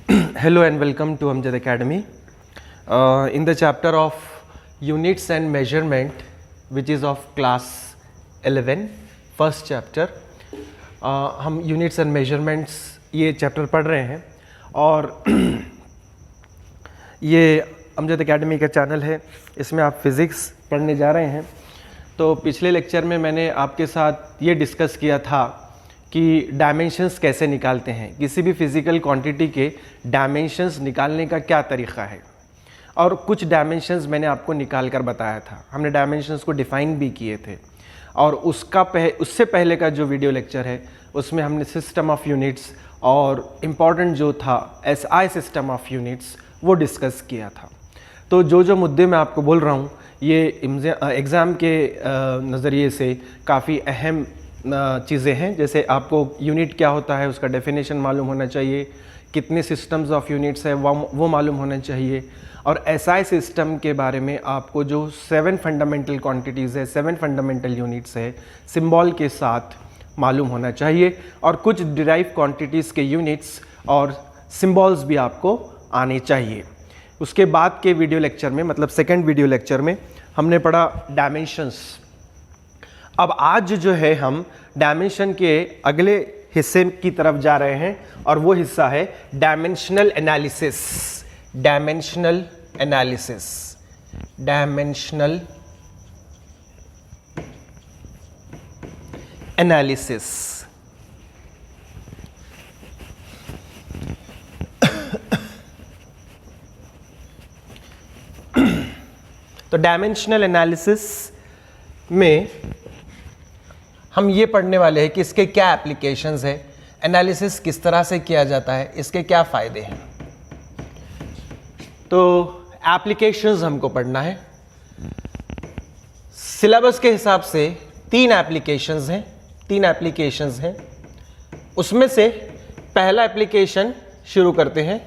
Hello and welcome to Amjad Academy. In the chapter of Units and Measurement, which is of class 11, first chapter, हम Units and Measurements ये chapter पढ़ रहे हैं और ये Amjad academy का चैनल है, इसमें आप फिज़िक्स पढ़ने जा रहे हैं। तो पिछले लेक्चर में मैंने आपके साथ ये डिस्कस किया था कि डायमेंशंस कैसे निकालते हैं, किसी भी फिज़िकल क्वांटिटी के डायमेंशंस निकालने का क्या तरीक़ा है, और कुछ डायमेंशंस मैंने आपको निकाल कर बताया था। हमने डायमेंशंस को डिफ़ाइन भी किए थे और उससे पहले का जो वीडियो लेक्चर है उसमें हमने सिस्टम ऑफ यूनिट्स और इम्पॉर्टेंट जो था एसआई सिस्टम ऑफ यूनिट्स वो डिस्कस किया था। तो जो मुद्दे मैं आपको बोल रहा हूँ ये एग्ज़ाम के नज़रिए से काफ़ी अहम चीज़ें हैं। जैसे आपको यूनिट क्या होता है उसका डेफिनेशन मालूम होना चाहिए, कितने सिस्टम्स ऑफ यूनिट्स है वो मालूम होना चाहिए, और एसआई सिस्टम के बारे में आपको जो 7 फंडामेंटल क्वांटिटीज़ है, 7 फंडामेंटल यूनिट्स है, सिंबल के साथ मालूम होना चाहिए, और कुछ डिराइव क्वांटिटीज़ के यूनिट्स और सिंबल्स भी आपको आने चाहिए। उसके बाद के वीडियो लेक्चर में, मतलब सेकेंड वीडियो लेक्चर में, हमने पढ़ा डायमेंशंस। अब आज जो है हम डायमेंशन के अगले हिस्से की तरफ जा रहे हैं और वो हिस्सा है dimensional analysis. Dimensional analysis, dimensional analysis. तो डायमेंशनल एनालिसिस में हम ये पढ़ने वाले हैं कि इसके क्या एप्लीकेशंस है, एनालिसिस किस तरह से किया जाता है, इसके क्या फ़ायदे हैं। तो एप्लीकेशंस हमको पढ़ना है। सिलेबस के हिसाब से 3 एप्लीकेशंस हैं। उसमें से पहला एप्लीकेशन शुरू करते हैं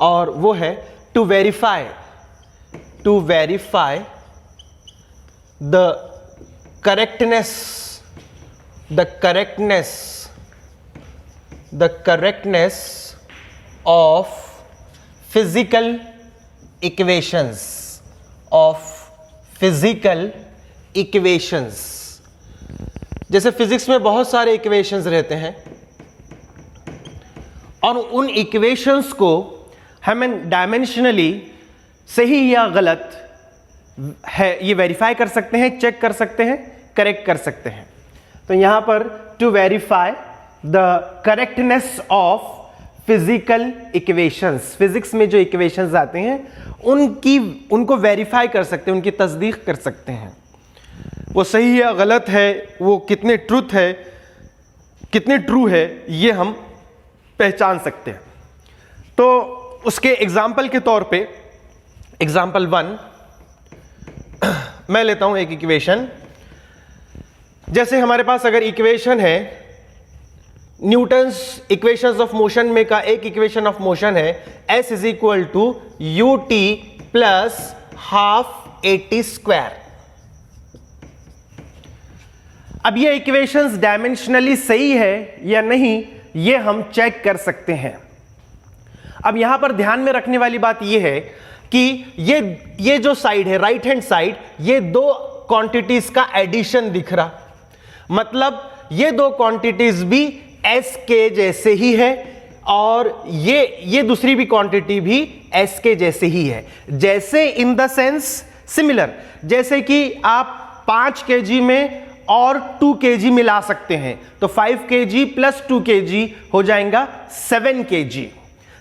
और वो है to verify the correctness of physical equations, जैसे फिजिक्स में बहुत सारे इक्वेशंस रहते हैं और उन इक्वेशंस को हमें डायमेंशनली सही या गलत है ये वेरीफाई कर सकते हैं, चेक कर सकते हैं, करेक्ट कर सकते हैं। तो यहां पर to verify the correctness of physical equations, physics में जो इक्वेशंस आते हैं उनको वेरीफाई कर सकते हैं, उनकी तस्दीक कर सकते हैं, वो सही या गलत है, वो कितने ट्रू है ये हम पहचान सकते हैं। तो उसके एग्जाम्पल के तौर पे एग्जाम्पल 1 मैं लेता हूं एक इक्वेशन। जैसे हमारे पास अगर इक्वेशन है, न्यूटन्स इक्वेशंस ऑफ मोशन में का एक इक्वेशन ऑफ मोशन है S is equal to ut plus half at square. अब ये इक्वेशंस डायमेंशनली सही है या नहीं ये हम चेक कर सकते हैं। अब यहां पर ध्यान में रखने वाली बात ये है कि ये जो साइड है, राइट हैंड साइड, ये 2 क्वांटिटीज का एडिशन दिख रहा, मतलब ये 2 क्वांटिटीज भी S के जैसे ही है और ये दूसरी भी क्वांटिटी भी S के जैसे ही है। जैसे इन द सेंस सिमिलर, जैसे कि आप 5 kg में और 2 kg मिला सकते हैं, तो 5 kg प्लस 2 kg हो जाएगा 7 kg।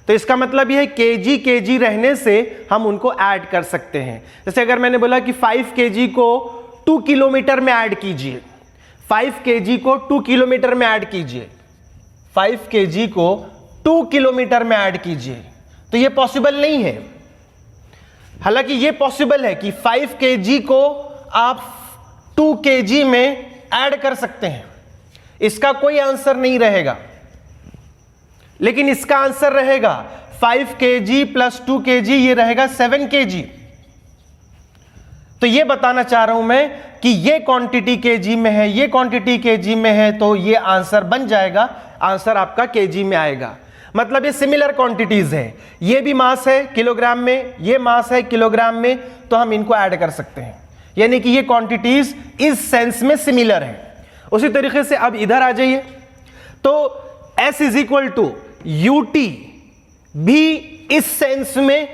तो इसका मतलब यह है kg रहने से हम उनको ऐड कर सकते हैं। जैसे अगर मैंने बोला कि 5 kg को 2 किलोमीटर में ऐड कीजिए, 5 kg को 2 किलोमीटर में ऐड कीजिए, 5 kg को 2 किलोमीटर में ऐड कीजिए, तो यह पॉसिबल नहीं है। हालांकि यह पॉसिबल है कि 5 kg को आप 2 kg में ऐड कर सकते हैं, इसका कोई आंसर नहीं रहेगा, लेकिन इसका आंसर रहेगा 5 kg प्लस 2 kg, ये रहेगा 7 kg। तो ये बताना चाह रहा हूं मैं कि ये क्वांटिटी केजी में है, ये क्वांटिटी केजी में है, तो ये आंसर बन जाएगा, आंसर आपका केजी में आएगा। मतलब ये सिमिलर क्वांटिटीज है, ये भी मास है किलोग्राम में, ये मास है किलोग्राम में, तो हम इनको ऐड कर सकते हैं, यानी कि ये क्वांटिटीज इस सेंस में सिमिलर है। उसी तरीके से अब इधर आ जाइए, तो S is equal to UT भी इस सेंस में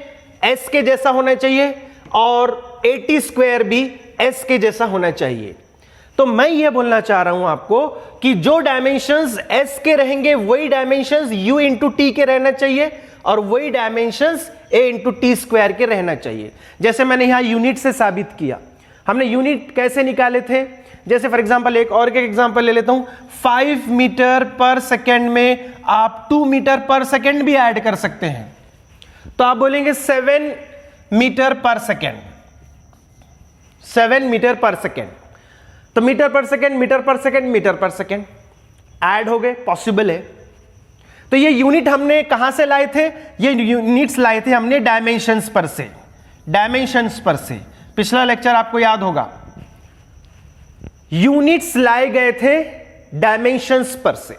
S के जैसा होना चाहिए और AT स्क्वायर भी S के जैसा होना चाहिए। तो मैं ये बोलना चाह रहा हूं आपको कि जो डायमेंशंस S के रहेंगे वही डायमेंशंस U इंटू T के रहना चाहिए और वही dimensions A into T square के रहना चाहिए। जैसे मैंने यहां यूनिट से साबित किया, हमने यूनिट कैसे निकाले थे, जैसे फॉर एग्जांपल एक और के एग्जांपल ले लेता हूं, 5 मीटर पर सेकेंड में आप 2 मीटर पर सेकेंड भी ऐड कर सकते हैं, तो आप बोलेंगे 7 मीटर पर सेकेंड, 7 मीटर पर सेकेंड, तो मीटर पर सेकेंड, मीटर पर सेकेंड, मीटर पर सेकेंड ऐड हो गए, पॉसिबल है। तो ये यूनिट हमने कहां से लाए थे, ये यूनिट्स लाए थे हमने डायमेंशंस पर से, डायमेंशंस पर से। पिछला लेक्चर आपको याद होगा, यूनिट्स लाए गए थे डायमेंशंस पर से।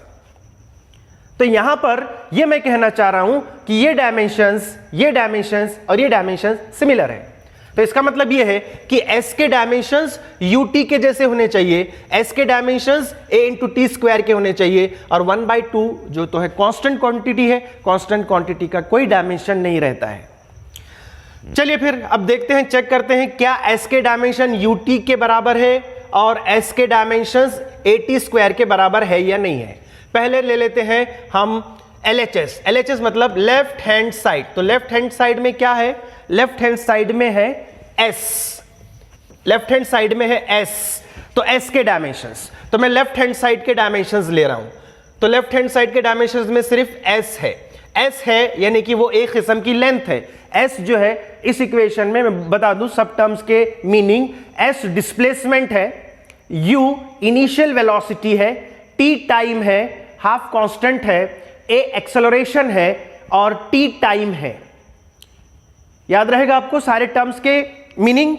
तो यहां पर ये मैं कहना चाह रहा हूं कि ये डायमेंशंस और ये डायमेंशंस सिमिलर है। तो इसका मतलब ये है कि S के डायमेंशंस UT के जैसे होने चाहिए, S के dimensions A into T square के होने चाहिए, और 1/2 जो तो है कांस्टेंट क्वांटिटी है, कांस्टेंट क्वांटिटी का कोई डायमेंशन नहीं रहता है। चलिए फिर अब देखते हैं, चेक करते हैं क्या S के डायमेंशन UT के बराबर है और S के डायमेंशंस AT स्क्वायर के बराबर है या नहीं है। पहले ले लेते हैं हम LHS मतलब लेफ्ट हैंड साइड। तो लेफ्ट हैंड साइड में क्या है, लेफ्ट हैंड साइड में है S, लेफ्ट हैंड साइड में है S, तो S के डायमेंशंस, तो मैं लेफ्ट हैंड साइड के डायमेंशंस ले रहा हूं, तो लेफ्ट हैंड साइड के डायमेंशंस में सिर्फ S है, यानी कि वो एक किस्म की लेंथ है। S जो है इस इक्वेशन में मैं बता दूं सब टर्म्स के मीनिंग, S डिस्प्लेसमेंट है, U इनिशियल वेलोसिटी है, T टाइम है, हाफ कांस्टेंट है, A एक्सेलरेशन है और T टाइम है। याद रहेगा आपको सारे टर्म्स के मीनिंग।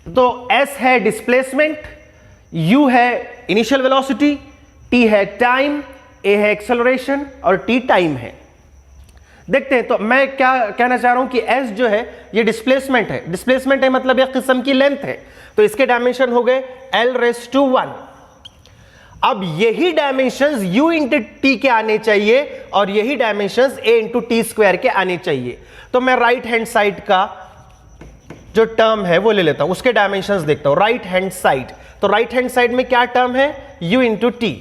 तो S है डिस्प्लेसमेंट, U है इनिशियल वेलोसिटी, T है टाइम, A है एक्सेलरेशन और T टाइम है। देखते हैं, तो मैं क्या कहना चाह रहा हूं कि S जो है ये डिस्प्लेसमेंट है, डिस्प्लेसमेंट है मतलब एक किस्म की लेंथ है, तो इसके डायमेंशन हो गए L⁻⁴। अब यही डायमेंशंस U इंटू T के आने चाहिए और यही dimensions A into T square के आने चाहिए। तो मैं राइट हैंड साइड का जो टर्म है वो ले लेता हूं, उसके डायमेंशंस देखता हूं। राइट हैंड साइड, तो राइट हैंड साइड में क्या टर्म है, U इंटू T।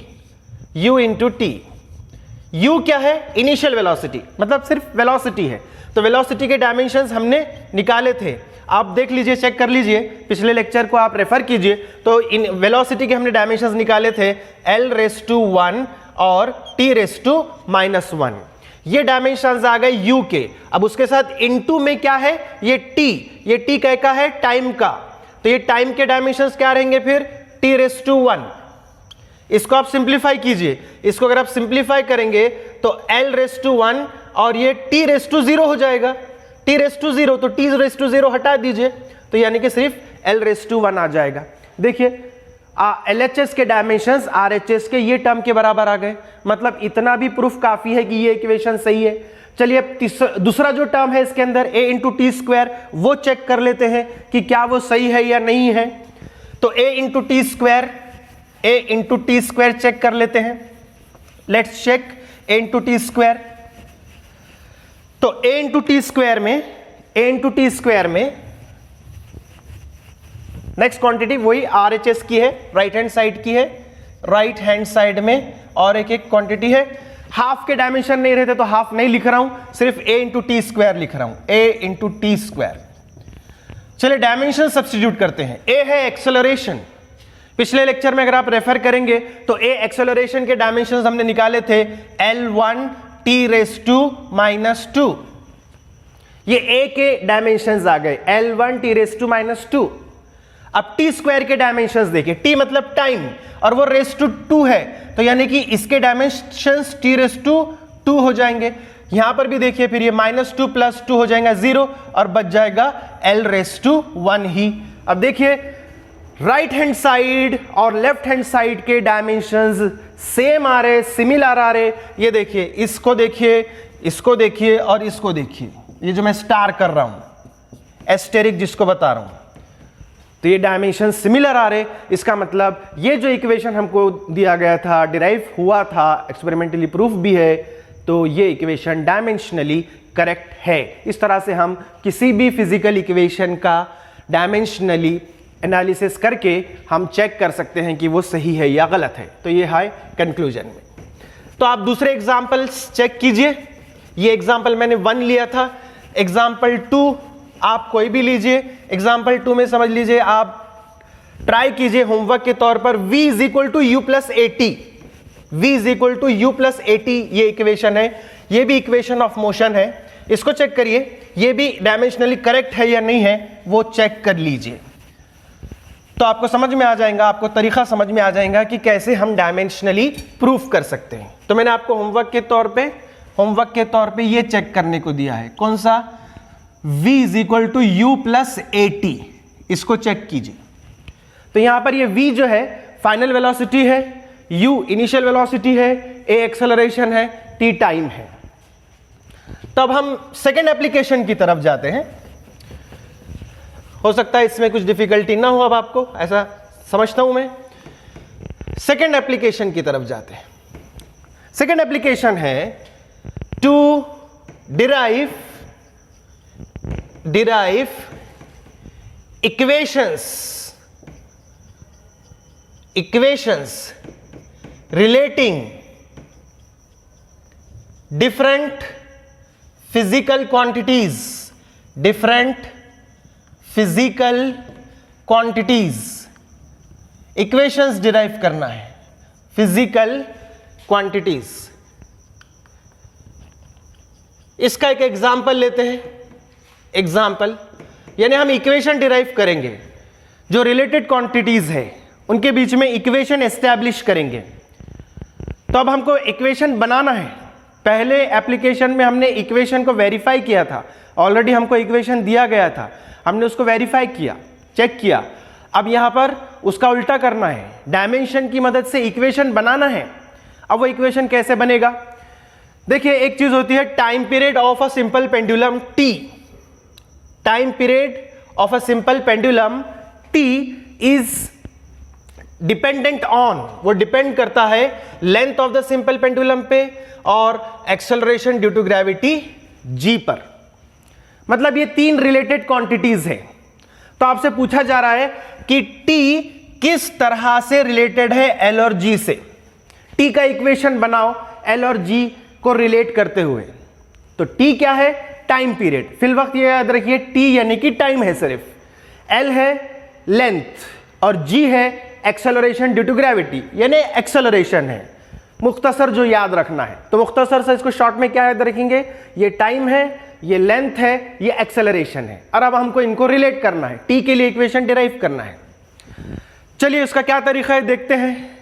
U क्या है, इनिशियल वेलोसिटी, मतलब सिर्फ वेलोसिटी है, तो वेलोसिटी के डायमेंशंस हमने निकाले थे। आप देख लीजिए, चेक कर लीजिए, पिछले लेक्चर को आप रेफर कीजिए, तो इन वेलोसिटी के हमने डायमेंशंस निकाले थे L⁻⁴ और T⁻⁻⁴। ये डायमेंशंस आ गए U के। अब उसके साथ इनटू में क्या है, ये T का है टाइम का, तो ये टाइम के डायमेंशंस क्या रहेंगे फिर, T⁻⁴। इसको आप सिंप्लीफाई कीजिए, इसको अगर आप सिंप्लीफाई करेंगे तो L⁻⁴ और ये T⁻�0 हो जाएगा, T⁻�0, तो T⁻�0 हटा दीजिए, तो यानी कि सिर्फ L⁻⁴ आ जाएगा। देखिए LHS के डायमेंशंस RHS के ये टर्म के बराबर आ गए, मतलब इतना भी प्रूफ काफी है कि ये इक्वेशन सही है। चलिए अब दूसरा जो टर्म है इसके अंदर A इंटू टी स्क्वायर, वो चेक कर लेते हैं कि क्या वो सही है या नहीं है। तो A into T square check कर लेते हैं, let's check A into T square. तो A इंटू टी स्क्वायर में नेक्स्ट क्वांटिटी वही RHS की है, राइट हैंड साइड की है, राइट हैंड साइड में और एक क्वांटिटी है। हाफ के डायमेंशन नहीं रहते तो हाफ नहीं लिख रहा हूं, सिर्फ A इंटू टी स्क्वायर लिख रहा हूं, A इंटू टी स्क्वायर। चलिए डायमेंशन सब्स्टिट्यूट करते हैं। A है एक्सेलरेशन, पिछले लेक्चर में अगर आप रेफर करेंगे तो A एक्सेलरेशन के डायमेंशंस हमने निकाले थे L1 T⁻⁻²। ये A के डायमेंशंस आ गए L1 T⁻⁻²। अब T स्क्वायर के डायमेंशंस देखिए, T मतलब टाइम और वो ⁻² है, तो यानी कि इसके डायमेंशंस T⁻² हो जाएंगे। यहां पर भी देखिए फिर ये -2 + 2 हो जाएगा 0 और बच जाएगा L⁻⁴ ही। अब देखिए राइट हैंड साइड और लेफ्ट हैंड साइड के डायमेंशंस सेम आ रहे, सिमिलर आ रहे। ये देखिए, इसको देखिए, इसको देखिए और इसको देखिए, ये जो मैं स्टार कर रहा हूं, एस्टेरिक जिसको बता रहा हूं, तो ये डायमेंशन सिमिलर आ रहे। इसका मतलब ये जो इक्वेशन हमको दिया गया था, डिराइव हुआ था, एक्सपेरिमेंटली प्रूफ भी है, तो ये इक्वेशन डायमेंशनली करेक्ट है। इस तरह से हम किसी भी फिजिकल इक्वेशन का डायमेंशनली एनालिसिस करके हम चेक कर सकते हैं कि वो सही है या गलत है। तो ये है कंक्लूजन में। तो आप दूसरे एग्जाम्पल्स चेक कीजिए। ये एग्जाम्पल मैंने 1 लिया था, एग्जाम्पल 2 आप कोई भी लीजिए। एग्जाम्पल 2 में समझ लीजिए, आप ट्राई कीजिए होमवर्क के तौर पर, v is equal to U plus A T, v is equal to U plus A T, ये इक्वेशन है, ये भी इक्वेशन ऑफ मोशन है। इसको चेक करिए, ये भी डायमेंशनली करेक्ट है या नहीं है, वो चेक कर लीजिए। तो आपको समझ में आ जाएगा, आपको तरीका समझ में आ जाएगा कि कैसे हम डायमेंशनली प्रूफ कर सकते हैं। तो मैंने आपको होमवर्क के तौर पे ये चेक करने को दिया है, कौन सा, v is equal to U plus A T, इसको चेक कीजिए। तो यहां पर ये v जो है फाइनल वेलोसिटी है, u इनिशियल वेलोसिटी है, a एक्सेलरेशन है, t टाइम है। तब हम सेकेंड एप्लीकेशन की तरफ जाते हैं। हो सकता है इसमें कुछ डिफिकल्टी ना हो, अब आपको ऐसा समझता हूं मैं। सेकेंड एप्लीकेशन की तरफ जाते हैं। सेकेंड एप्लीकेशन है to derive equations relating different physical quantities, equations derive करना है, फिजिकल क्वांटिटीज। इसका एक एग्जाम्पल लेते हैं। एग्जाम्पल यानी हम इक्वेशन डिराइव करेंगे, जो रिलेटेड क्वांटिटीज है उनके बीच में इक्वेशन एस्टैब्लिश करेंगे। तो अब हमको इक्वेशन बनाना है। पहले एप्लीकेशन में हमने इक्वेशन को वेरीफाई किया था, ऑलरेडी हमको इक्वेशन दिया गया था, हमने उसको वेरीफाई किया, चेक किया। अब यहां पर उसका उल्टा करना है, डायमेंशन की मदद से इक्वेशन बनाना है। अब वो इक्वेशन कैसे बनेगा? देखिए, एक चीज होती है time period of a simple pendulum T. Time period of a simple pendulum T is dependent on, वो डिपेंड करता है length of the simple pendulum पे और acceleration due to gravity G पर। मतलब ये 3 रिलेटेड क्वांटिटीज हैं। तो आपसे पूछा जा रहा है कि टी किस तरह से रिलेटेड है एल और जी से। टी का इक्वेशन बनाओ एल और जी को रिलेट करते हुए। तो टी क्या है? Time period. फिल वक्त ये याद रखिए, टी यानी कि टाइम है सिर्फ, एल है लेंथ और जी है एक्सेलरेशन ड्यू टू ग्रेविटी, यानी एक्सेलरेशन है। मुख्तसर जो याद रखना है, तो मुख्तसर से इसको शॉर्ट में क्या याद रखेंगे? ये टाइम है, ये लेंथ है, ये एक्सेलरेशन है। और अब हमको इनको रिलेट करना है, टी के लिए इक्वेशन डिराइव करना है। चलिए उसका क्या तरीका है देखते हैं।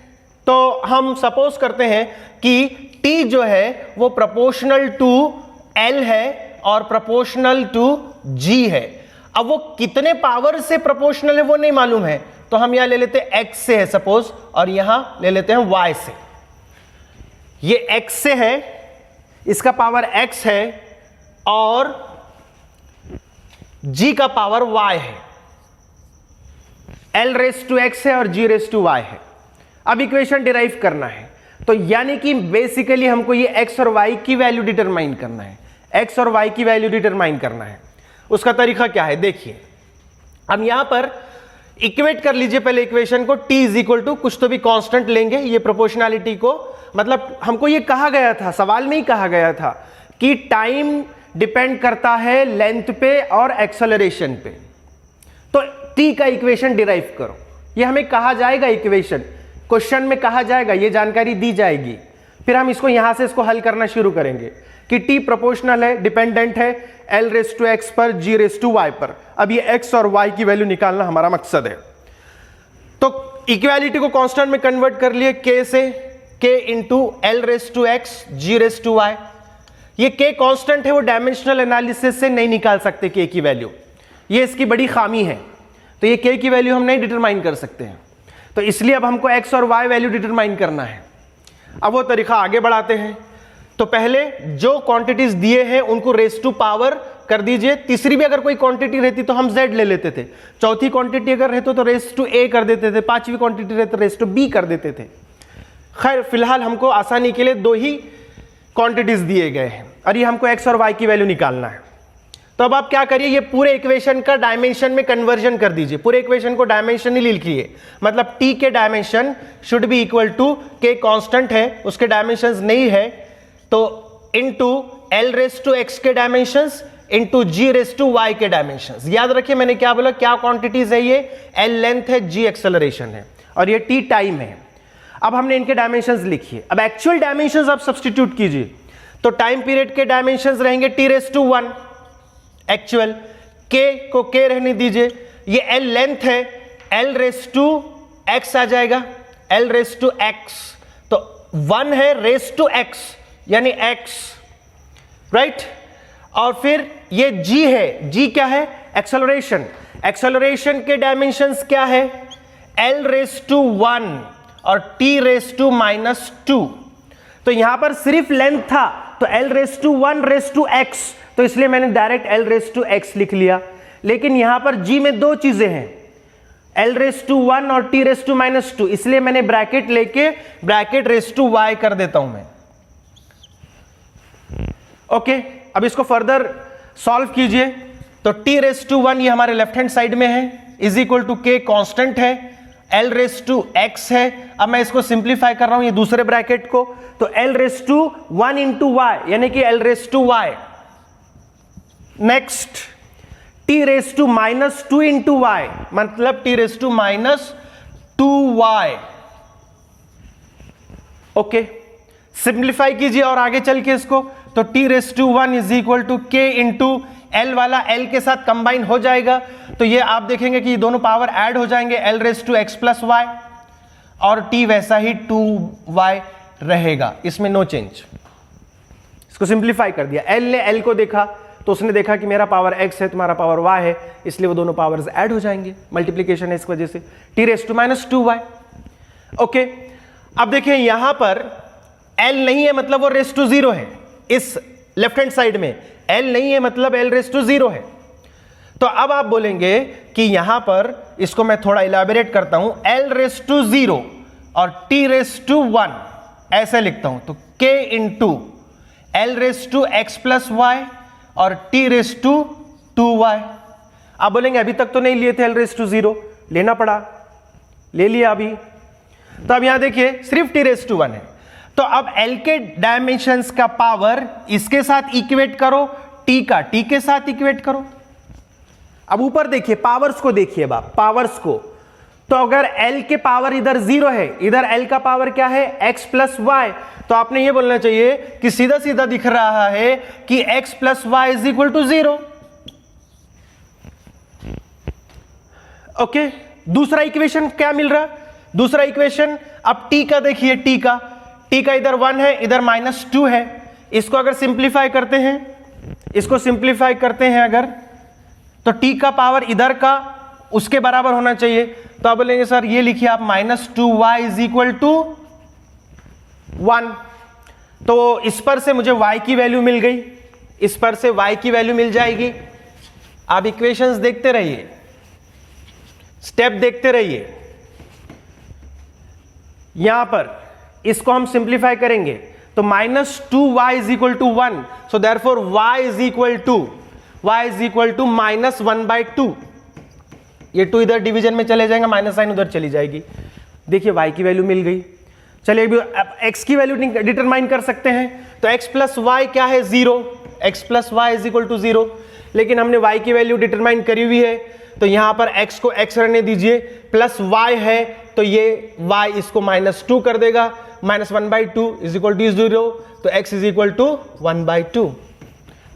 तो हम सपोज करते हैं कि टी जो है वो प्रोपोर्शनल टू एल है और प्रोपोर्शनल टू जी है। अब वो कितने पावर से प्रोपोर्शनल है वो नहीं मालूम है, तो हम यहां ले लेते हैं x से है सपोज, और यहां ले लेते हैं y से। ये x से है, इसका पावर x है और g का पावर y है। l रेस टू x है और g रेस टू y है। अब इक्वेशन डिराइव करना है, तो यानी कि बेसिकली हमको ये x और y की वैल्यू डिटरमाइन करना है, x और y की वैल्यू डिटरमाइन करना है। उसका तरीका क्या है देखिए। अब यहां पर इक्वेट कर लीजिए पहले इक्वेशन को, t इज इक्वल टू कुछ तो भी कांस्टेंट लेंगे, ये प्रोपोर्शनैलिटी को, मतलब हमको ये कहा गया था, सवाल में ही कहा गया था कि टाइम डिपेंड करता है लेंथ पे और एक्सेलरेशन पे। तो t का इक्वेशन डिराइव करो, ये हमें कहा जाएगा, इक्वेशन क्वेश्चन में कहा जाएगा, ये जानकारी दी जाएगी। फिर हम इसको यहां से इसको हल करना शुरू करेंगे कि t प्रोपोर्शनल है, डिपेंडेंट है l रेस टू x पर, g रेस टू y पर। अब ये x और y की वैल्यू निकालना हमारा मकसद है। तो इक्वालिटी को कांस्टेंट में कन्वर्ट कर लिए k से, k into l raise to x, g raise to y। ये k कांस्टेंट है, वो डायमेंशनल एनालिसिस से नहीं निकाल सकते k की वैल्यू, ये इसकी बड़ी खामी है। तो ये k की वैल्यू हम नहीं डिटरमाइन कर सकते हैं, तो इसलिए अब हमको x और y वैल्यू डिटरमाइन करना है। अब वो तरीका आगे बढ़ाते हैं। तो पहले जो क्वांटिटीज दिए हैं उनको रेस टू पावर कर दीजिए। तीसरी भी अगर कोई क्वांटिटी रहती तो हम z ले लेते थे, चौथी क्वांटिटी अगर रहती तो रेस टू a कर देते थे, पांचवी क्वांटिटी रहती तो रेस टू b कर देते थे। खैर फिलहाल हमको आसानी के लिए दो ही क्वांटिटीज दिए गए हैं और ये हमको x और y की वैल्यू निकालना है। तो अब आप क्या करिए, ये पूरे इक्वेशन का डायमेंशन में कन्वर्जन कर दीजिए। पूरे इक्वेशन को डायमेंशनली लिखिए, मतलब t के dimension should be equal to k constant है, उसके डायमेंशंस नहीं है तो into l raise to x के dimensions into g raise to y के डायमेंशंस। याद रखिए मैंने क्या बोला, क्या क्वांटिटीज है ये, l लेंथ है, g एक्सेलरेशन है और ये t टाइम है। अब हमने इनके डायमेंशंस लिखिए। अब एक्चुअल डायमेंशंस आप सब्स्टिट्यूट कीजिए, तो टाइम पीरियड के डायमेंशंस रहेंगे t raise to 1 actual, k को k रहने दीजिए, ये l लेंथ है, l रेस टू x आ जाएगा, l रेस टू x, तो 1 है रेस टू x यानी x, राइट। और फिर ये g है, g क्या है, एक्सेलरेशन, एक्सेलरेशन के डायमेंशंस क्या है, l रेस टू 1 और t रेस टू -2। तो यहां पर सिर्फ लेंथ था तो l raise to 1 raise to x, तो इसलिए मैंने direct l raise to x लिख लिया। लेकिन यहां पर g में दो चीजें हैं, l रेस टू 1 और t रेस टू -2, इसलिए मैंने ब्रैकेट लेके ब्रैकेट रेस टू y कर देता हूं मैं। ओके, अब इसको फर्दर सॉल्व कीजिए। तो t रेस टू 1 ये हमारे लेफ्ट हैंड साइड में है, is equal to k constant है, l रेस टू x है। अब मैं इसको सिंप्लीफाई कर रहा हूं ये दूसरे ब्रैकेट को, तो l raise to 1 into y यानी कि l raise to y। Next t raise to -2 into y, मतलब t raise to -2y। Okay, simplify कीजिए और आगे चल के इसको, तो t raise to 1 is equal to k into l वाला l के साथ कंबाइन हो जाएगा, तो ये आप देखेंगे कि ये दोनों पावर ऐड हो जाएंगे, l raise to x plus y और t वैसा ही 2y रहेगा, इसमें नो चेंज। इसको सिंप्लीफाई कर दिया, l ने l को देखा तो उसने देखा कि मेरा पावर x है, तुम्हारा पावर y है, इसलिए वो दोनों पावर्स ऐड हो जाएंगे, मल्टीप्लीकेशन है इस वजह से, t raise to -2y। Okay, अब देखिए यहां पर l नहीं है मतलब वो रेस टू 0 है, इस लेफ्ट हैंड साइड में l नहीं है मतलब l रेस टू 0 है। तो अब आप बोलेंगे कि यहां पर इसको मैं थोड़ा इलैबोरेट करता हूं, l रेस टू 0 और t रेस टू 1 ऐसे लिखता हूं, तो k into l raise to x plus y और t रेस टू 2y। आप बोलेंगे अभी तक तो नहीं लिए थे l रेस टू 0, लेना पड़ा, ले लिया अभी। तो अब यहां देखिए सिर्फ t रेस टू 1 है, तो अब l के डायमेंशंस का पावर इसके साथ इक्वेट करो, t का t के साथ इक्वेट करो। अब ऊपर देखिए पावर्स को देखिए बाप, पावर्स को, तो अगर l के पावर इधर 0 है, इधर l का पावर क्या है x प्लस y, तो आपने ये बोलना चाहिए कि सीधा सीधा दिख रहा है कि x plus y is equal to 0। Okay, दूसरा इक्वेशन क्या मिल रहा, दूसरा इक्वेशन अब t का देखिए, t का इधर 1 है, इधर -2 है, इसको अगर सिंप्लीफाई करते हैं, इसको सिंप्लीफाई करते हैं अगर, तो t का पावर इधर का उसके बराबर होना चाहिए, तो आप बोलेंगे सर ये लिखिए आप -2y इज इक्वल टू 1। तो इस पर से मुझे y की वैल्यू मिल गई, इस पर से y की वैल्यू मिल जाएगी। आप इक्वेशंस देखते रहिए, स्टेप देखते रहिए। यहां पर इसको हम सिंप्लीफाई करेंगे तो -2y is equal to 1, so therefore y is equal to -1/2। ये 2 इधर डिवीजन में चले जाएंगे, माइनस साइन उधर चली जाएगी। देखिए y की वैल्यू मिल गई। चलिए अभी अब x की वैल्यू डिटरमाइन कर सकते हैं, तो x प्लस वाई क्या है 0, x plus Y is equal to 0, लेकिन हमने y की वैल्यू डिटरमाइन करी हुई है, तो यहां पर x को x रहने दीजिए, प्लस y है तो ये y इसको -2 कर देगा, -1/2 इज इक्वल टू 0, तो x इज इक्वल टू 1/2।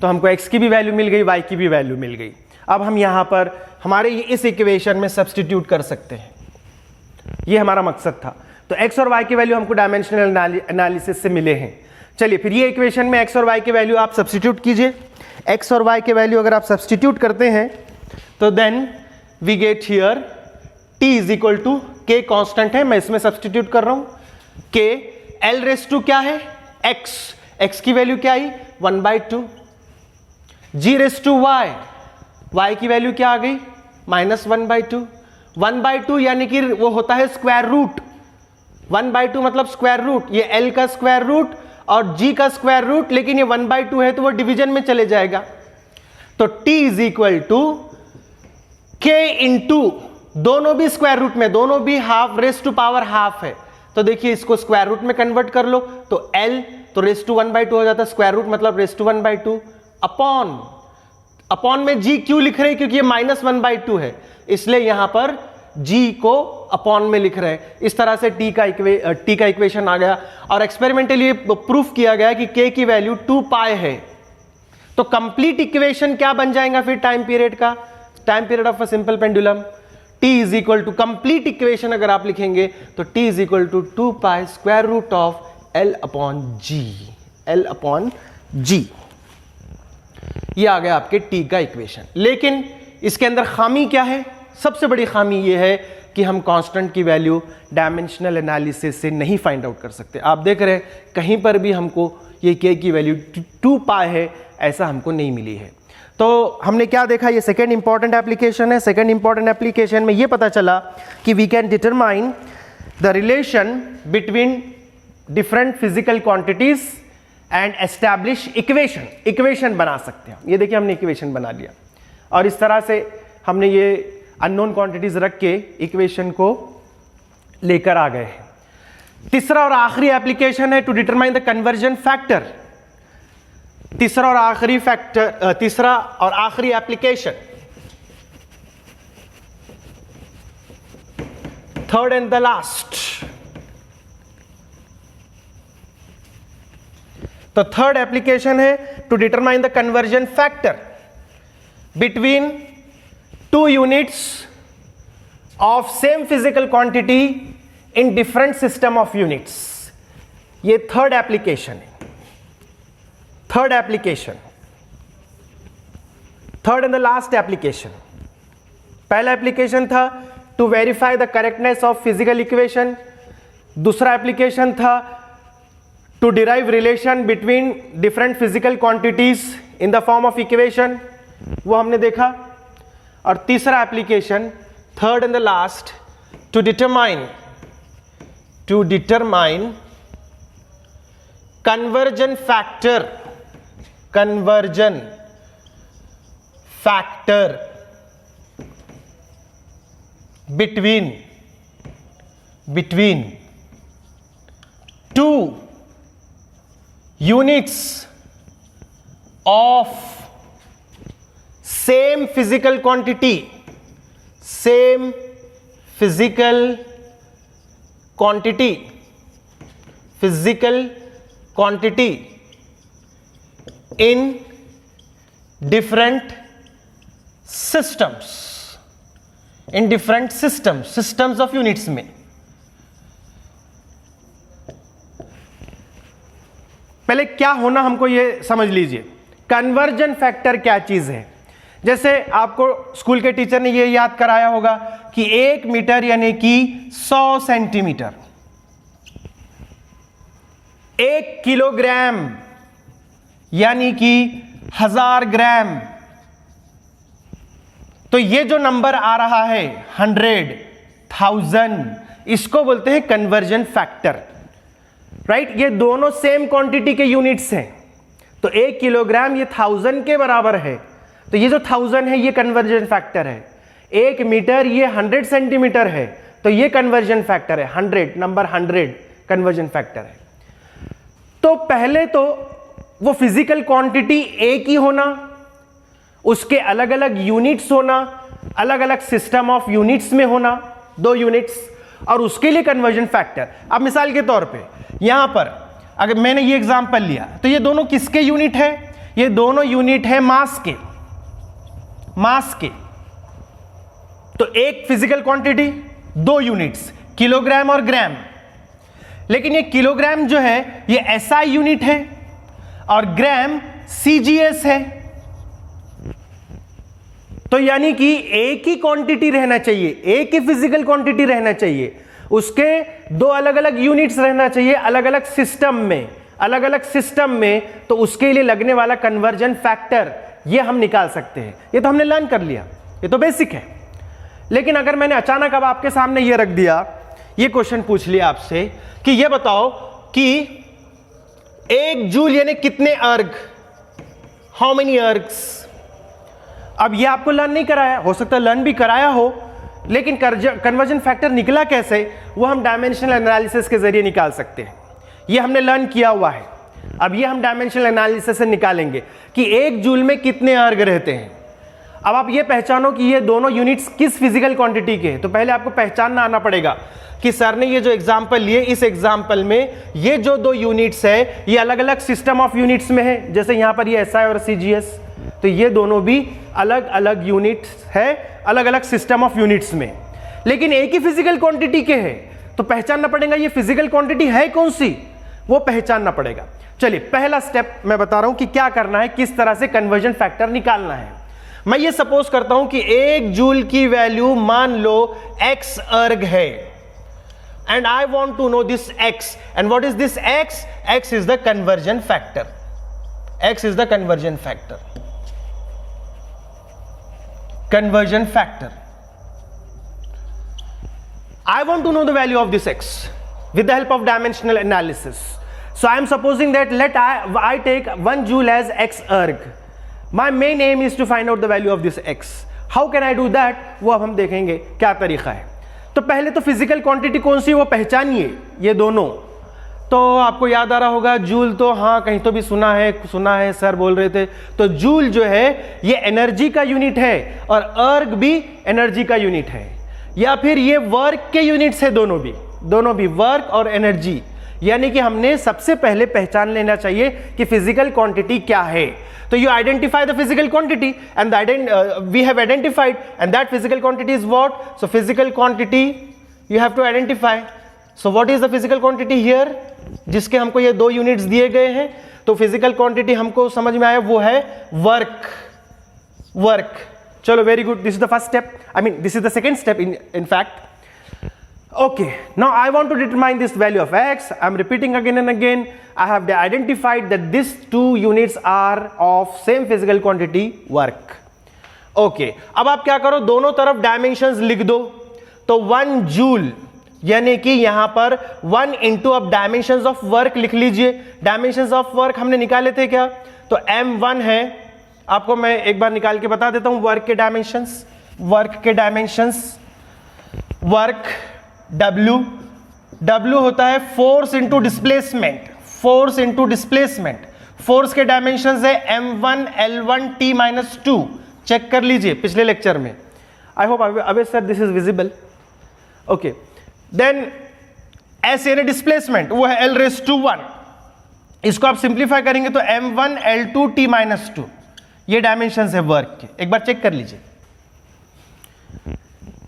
तो हमको x की भी वैल्यू मिल गई, y की भी वैल्यू मिल गई। अब हम यहां पर हमारे इस इक्वेशन में सब्स्टिट्यूट कर सकते हैं, ये हमारा मकसद था। तो x और y की वैल्यू हमको डायमेंशनल एनालिसिस से मिले हैं। चलिए फिर ये इक्वेशन में x और y की वैल्यू आप सब्स्टिट्यूट कीजिए। x और y के वैल्यू अगर आप सब्स्टिट्यूट करते हैं तो then we get here t is equal to k constant है, मैं इसमें सब्सटीट्यूट कर रहा हूं k, l रेस टू क्या है x की वैल्यू क्या आई 1/2, g रेस टू y की वैल्यू क्या आ गई -1/2, 1/2 यानी कि वो होता है स्क्वायर रूट, 1/2 मतलब स्क्वायर रूट, ये l का स्क्वायर रूट और g का स्क्वायर रूट, लेकिन ये 1/2 है तो वो डिवीजन में चले जाएगा, तो t is equal to k into, दोनों भी स्क्वायर रूट में, दोनों भी half raise to power half है, तो देखिए इसको स्क्वायर रूट में कन्वर्ट कर लो, तो l तो रेस टू 1/2 हो जाता है, स्क्वायर रूट मतलब रेस टू 1/2, अपॉन में g क्यों लिख रहे हैं, क्योंकि ये -1/2 है, इसलिए यहां पर g को अपॉन में लिख रहे हैं। इस तरह से t का इक्वेशन आ गया, और एक्सपेरिमेंटली प्रूफ किया गया कि k की वैल्यू 2 पाई है, तो कंप्लीट इक्वेशन क्या बन जाएगा फिर टाइम पीरियड का, time period of a simple pendulum, t is equal to, complete equation अगर आप लिखेंगे तो t is equal to 2 pi square root of l upon g, ये आ गया आपके t का इक्वेशन। लेकिन इसके अंदर खामी क्या है, सबसे बड़ी खामी ये है कि हम कांस्टेंट की वैल्यू डायमेंशनल एनालिसिस से नहीं फाइंड आउट कर सकते। आप देख रहे हैं कहीं पर भी हमको ये k की वैल्यू 2 पाई है ऐसा हमको नहीं मिली है। तो हमने क्या देखा, ये सेकेंड इंपॉर्टेंट एप्लीकेशन है। सेकेंड इंपॉर्टेंट एप्लीकेशन में ये पता चला कि we can determine the relation between different physical quantities and establish equation बना सकते हैं। ये देखिए हमने इक्वेशन बना लिया, और इस तरह से हमने ये अननोन क्वांटिटीज रख के इक्वेशन को लेकर आ गए हैं। तीसरा और आखिरी एप्लीकेशन है to determine the conversion factor. तीसरा और आखिरी application, third and the last. तो थर्ड एप्लीकेशन है to determine the conversion factor between two units of same physical quantity in different system of units. ये थर्ड एप्लीकेशन है, third and the last application. पहला application था to verify the correctness of physical equation, दूसरा application था to derive relation between different physical quantities in the form of equation, वो हमने देखा, और तीसरा application, third and the last, to determine conversion factor between two units of same physical quantity in different systems of units में। पहले क्या होना हमको ये समझ लीजिए, कन्वर्जन फैक्टर क्या चीज है। जैसे आपको स्कूल के टीचर ने ये याद कराया होगा कि 1 मीटर यानी कि 100 सेंटीमीटर, 1 किलोग्राम यानी कि 1000 ग्राम। तो ये जो नंबर आ रहा है 100, 1000, इसको बोलते हैं कन्वर्जन फैक्टर, राइट। ये दोनों सेम क्वांटिटी के यूनिट्स हैं, तो 1 किलोग्राम ये 1000 के बराबर है, तो ये जो 1000 है ये कन्वर्जन फैक्टर है। 1 मीटर ये 100 सेंटीमीटर है, तो ये कन्वर्जन फैक्टर है, 100 नंबर 100 कन्वर्जन फैक्टर है। तो पहले तो वो फिजिकल क्वांटिटी एक ही होना, उसके अलग अलग यूनिट्स होना, अलग अलग सिस्टम ऑफ यूनिट्स में होना, 2 यूनिट्स, और उसके लिए कन्वर्जन फैक्टर। अब मिसाल के तौर पे यहां पर अगर मैंने ये एग्जांपल लिया, तो ये दोनों किसके यूनिट है, ये दोनों यूनिट है मास के। तो एक फिजिकल क्वांटिटी, 2 यूनिट्स, किलोग्राम और ग्राम। लेकिन ये किलोग्राम जो है ये SI यूनिट है और ग्राम CGS है। तो यानी कि एक ही क्वांटिटी रहना चाहिए, एक ही फिजिकल क्वांटिटी रहना चाहिए, उसके दो अलग अलग यूनिट्स रहना चाहिए अलग अलग सिस्टम में, अलग अलग सिस्टम में, तो उसके लिए लगने वाला कन्वर्जन फैक्टर ये हम निकाल सकते हैं। ये तो हमने लर्न कर लिया, ये तो बेसिक है। लेकिन अगर मैंने अचानक अब आपके सामने ये रख दिया, ये क्वेश्चन पूछ लिया आपसे कि ये बताओ कि 1 जूल यानी कितने अर्ग, हाउ मेनी अर्ग्स। अब ये आपको लर्न नहीं कराया, हो सकता है लर्न भी कराया हो, लेकिन कन्वर्जन फैक्टर निकला कैसे वो हम डायमेंशनल एनालिसिस के जरिए निकाल सकते हैं। ये हमने लर्न किया हुआ है। अब ये हम डायमेंशनल एनालिसिस से निकालेंगे कि 1 जूल में कितने अर्ग रहते हैं। अब आप ये पहचानो कि ये दोनों यूनिट्स किस फिजिकल क्वांटिटी के हैं। तो पहले आपको पहचानना आना पड़ेगा कि सर ने ये जो एग्जांपल लिए, इस एग्जांपल में ये जो दो यूनिट्स है ये अलग अलग सिस्टम ऑफ यूनिट्स में है। जैसे यहां पर ये SI और CGS, तो ये दोनों भी अलग अलग यूनिट्स है, अलग अलग सिस्टम ऑफ यूनिट्स में, लेकिन एक ही फिजिकल क्वांटिटी के हैं। तो पहचानना पड़ेगा ये फिजिकल क्वांटिटी है कौन सी, वो पहचानना पड़ेगा। चलिए पहला स्टेप मैं बता रहा हूं कि क्या करना है, किस तरह से कन्वर्जन फैक्टर निकालना है। मैं ये सपोज करता हूं कि 1 जूल की वैल्यू मान लो x अर्ग है, and I want to know this x, and what is this x? x is the conversion factor, x is the conversion factor, conversion factor. I want to know the value of this x with the help of dimensional analysis. So I am supposing that I take 1 joule as x erg. My main aim is to find out the value of this x. How can I do that? वो अब हम देखेंगे क्या तरीका है। तो पहले तो फिजिकल क्वांटिटी कौन सी वो पहचानिए, ये दोनों। तो आपको याद आ रहा होगा जूल, तो हाँ कहीं तो भी सुना है, सर बोल रहे थे। तो जूल जो है ये एनर्जी का यूनिट है और अर्ग भी एनर्जी का यूनिट है, या फिर ये वर्क के यूनिट्स है, दोनों भी वर्क और एनर्जी। यानी कि हमने सबसे पहले पहचान लेना चाहिए कि फिजिकल क्वांटिटी क्या है। तो you identify the physical quantity and we have identified, and that physical quantity is what? So physical quantity you have to identify. So what is the physical quantity here, जिसके हमको ये दो units दिए गए हैं। तो फिजिकल क्वांटिटी हमको समझ में आया, वो है वर्क। चलो very good, this is the first step, I mean this is the second step in fact. Okay, now I want to determine this value of x. I'm repeating again and again. I have identified that these two units are of same physical quantity, work. Okay, अब आप क्या करो, दोनों तरफ dimensions लिख दो। तो 1 joule यानी कि यहां पर 1 इंटू अब डायमेंशंस ऑफ वर्क लिख लीजिए। डायमेंशंस ऑफ वर्क हमने निकाले थे क्या? तो m1 है, आपको मैं एक बार निकाल के बता देता हूं वर्क के डायमेंशंस। वर्क W होता है फोर्स इंटू डिस्प्लेसमेंट, फोर्स के डायमेंशंस है m1 L1 T-2। चेक कर लीजिए पिछले लेक्चर में। आई होप अबे sir this is visible. Okay, then S यानी डिस्प्लेसमेंट, वो है L⁻1। इसको आप सिंप्लीफाई करेंगे तो m1 L2 T-2। ये डायमेंशंस है वर्क के, एक बार चेक कर लीजिए।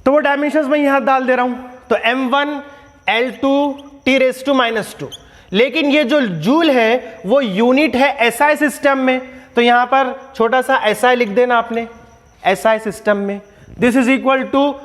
तो वो डायमेंशंस मैं यहां डाल दे रहा हूं, तो m1 L2 T⁻²। लेकिन ये जो जूल है वो यूनिट है SI सिस्टम में, तो यहां पर छोटा सा SI लिख देना आपने, SI सिस्टम में। This is equal to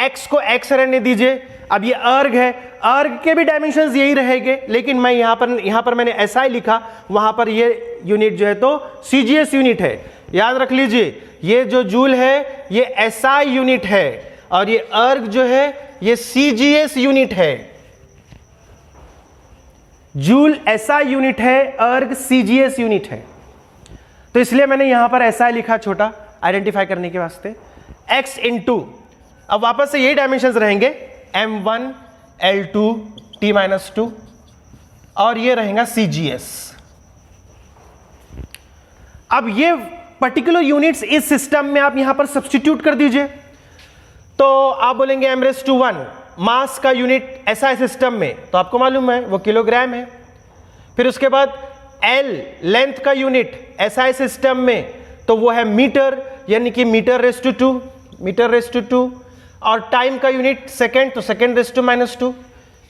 x को x रहने दीजिए। अब ये अर्ग है, अर्ग के भी डायमेंशंस यही रहेंगे, लेकिन मैं यहां पर मैंने SI लिखा, वहां पर ये यूनिट जो है तो CGS यूनिट है। याद रख लीजिए, ये जो जूल है ये SI यूनिट है और ये अर्ग जो है ये CGS यूनिट है। जूल SI यूनिट है, अर्ग CGS यूनिट है। तो इसलिए मैंने यहां पर SI लिखा छोटा, आइडेंटिफाई करने के वास्ते। x इंटू, अब वापस से यही डायमेंशंस रहेंगे, m1 L2 T-2 और ये रहेगा CGS। अब ये पर्टिकुलर यूनिट्स इस सिस्टम में आप यहां पर सब्स्टिट्यूट कर दीजिए, तो आप बोलेंगे m⁻1 मास का यूनिट SI सिस्टम में, तो आपको मालूम है वो किलोग्राम है। फिर उसके बाद L लेंथ का यूनिट SI सिस्टम में, तो वो है मीटर, यानी कि मीटर⁻²। और टाइम का यूनिट सेकेंड, तो सेकेंड⁻²।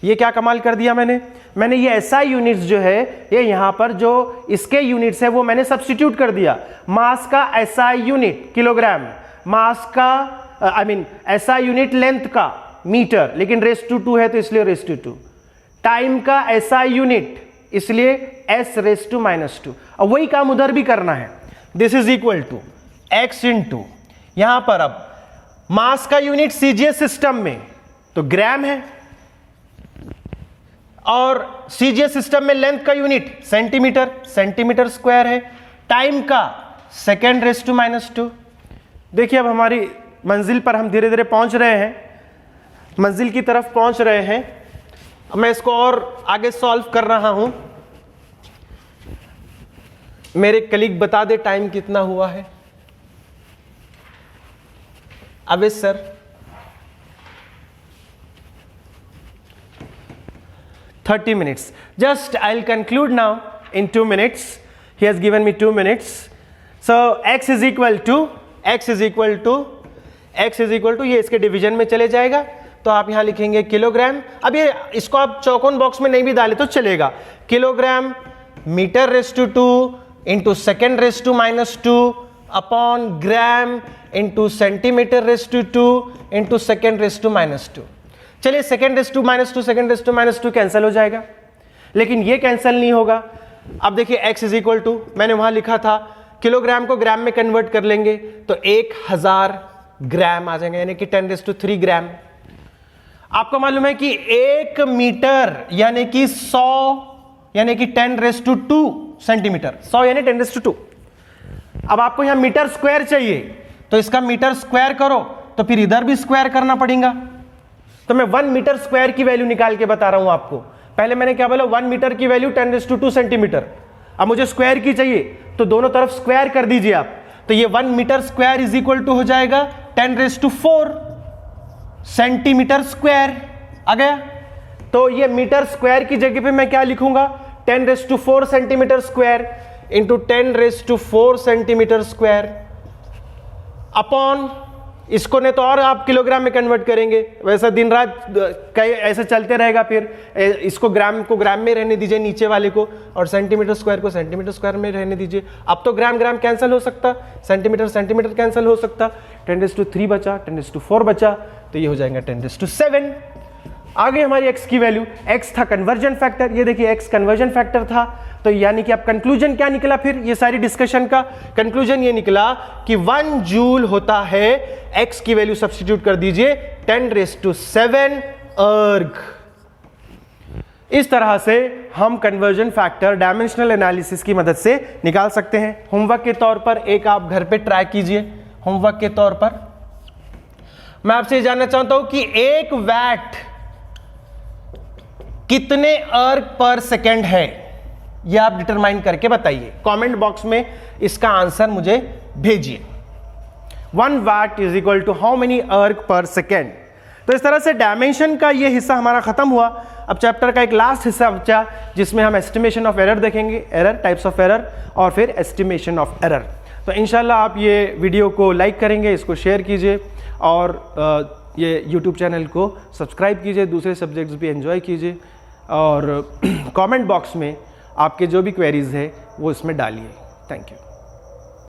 ये क्या कमाल कर दिया मैंने ये SI यूनिट्स जो है ये यहां पर जो इसके यूनिट्स है वो मैंने सब्स्टिट्यूट कर दिया। मास का SI यूनिट किलोग्राम, मास का SI यूनिट लेंथ का मीटर, लेकिन रेस टू 2 है तो इसलिए रेस टू 2। टाइम का SI यूनिट, इसलिए S रेस टू -2। अब वही काम उधर भी करना है। This is equal to x into, यहां पर अब मास का यूनिट सीजीएस सिस्टम में तो ग्राम है, और सीजीएस सिस्टम में लेंथ का यूनिट सेंटीमीटर, सेंटीमीटर स्क्वायर है। टाइम का सेकेंड रेस टू -2। देखिए अब हमारी मंजिल पर हम धीरे धीरे पहुंच रहे हैं, मंजिल की तरफ पहुंच रहे हैं। मैं इसको और आगे सॉल्व कर रहा हूं। मेरे कलीग बता दे टाइम कितना हुआ है। अबे sir, "30 minutes. Just I'll conclude now in 2 minutes. He has given me 2 minutes. So x is equal to ये इसके डिवीजन में चले जाएगा, तो आप यहां लिखेंगे किलोग्राम। अब ये इसको आप चौकोन बॉक्स में नहीं भी डाले तो चलेगा। Kilogram metre raise to 2 into second raise to -2 upon gram into centimetre raise to 2 into second raise to -2। चलिए second raise to -2 second raise to -2 cancel हो जाएगा, लेकिन ये कैंसिल नहीं होगा। अब देखिए x इज इक्वल टू, मैंने वहां लिखा था किलोग्राम को ग्राम में कन्वर्ट कर लेंगे तो 1000 ग्राम आ जाएंगे, यानी कि 10⁻³ ग्राम। आपको मालूम है कि 1 मीटर यानी कि 100 यानी कि 10⁻² सेंटीमीटर, 100 यानी 10⁻²। अब आपको यहां मीटर स्क्वायर चाहिए, तो इसका मीटर स्क्वायर करो तो फिर इधर भी स्क्वायर करना पड़ेगा। तो मैं 1 मीटर स्क्वायर की वैल्यू निकाल के बता रहा हूं आपको। पहले मैंने क्या बोला, 1 मीटर की वैल्यू 10⁻² सेंटीमीटर। अब मुझे स्क्वायर की चाहिए तो दोनों तरफ स्क्वायर कर दीजिए आप, तो ये 1 metre square is equal to हो जाएगा 10⁻⁴ सेंटीमीटर स्क्वायर आ गया। तो ये मीटर स्क्वायर की जगह पे मैं क्या लिखूंगा, 10⁻⁴ centimetre square into 10⁻⁴ centimetre square upon, इसको नहीं तो और आप किलोग्राम में कन्वर्ट करेंगे, वैसा दिन रात कई ऐसे चलते रहेगा। फिर इसको ग्राम को ग्राम में रहने दीजिए नीचे वाले को, और सेंटीमीटर स्क्वायर को सेंटीमीटर स्क्वायर में रहने दीजिए। अब तो ग्राम ग्राम कैंसिल हो सकता, सेंटीमीटर सेंटीमीटर कैंसिल हो सकता, 10⁻³ बचा, 10⁻⁴ बचा, तो ये हो जाएगा 10⁻⁷। आगे हमारी x की वैल्यू, x था कन्वर्जन फैक्टर, ये देखिए x कन्वर्जन फैक्टर था, तो यानी कि अब कंक्लूजन क्या निकला, फिर ये सारी डिस्कशन का कंक्लूजन ये निकला कि 1 जूल होता है, x की वैल्यू सब्स्टिट्यूट कर दीजिए 10⁷ अर्ग। इस तरह से हम कन्वर्जन फैक्टर डायमेंशनल एनालिसिस की मदद से निकाल सकते हैं। होमवर्क के तौर पर एक आप घर पे ट्राई कीजिए। होमवर्क के तौर पर मैं आपसे जानना चाहता हूं कि 1 वैट कितने अर्ग पर सेकेंड है, यह आप डिटरमाइन करके बताइए। कमेंट बॉक्स में इसका आंसर मुझे भेजिए। 1 watt is equal to how many erg per second. तो इस तरह से डायमेंशन का ये हिस्सा हमारा खत्म हुआ। अब चैप्टर का एक लास्ट हिस्सा बचा, जिसमें हम एस्टिमेशन ऑफ एरर देखेंगे, एरर, टाइप्स ऑफ एरर, और फिर एस्टिमेशन ऑफ एरर। तो इंशाल्लाह आप ये वीडियो को लाइक करेंगे, इसको शेयर कीजिए, और ये यूट्यूब चैनल को सब्सक्राइब कीजिए, दूसरे सब्जेक्ट्स भी एंजॉय कीजिए, और कमेंट बॉक्स में आपके जो भी क्वेरीज है वो इसमें डालिए। Thank you.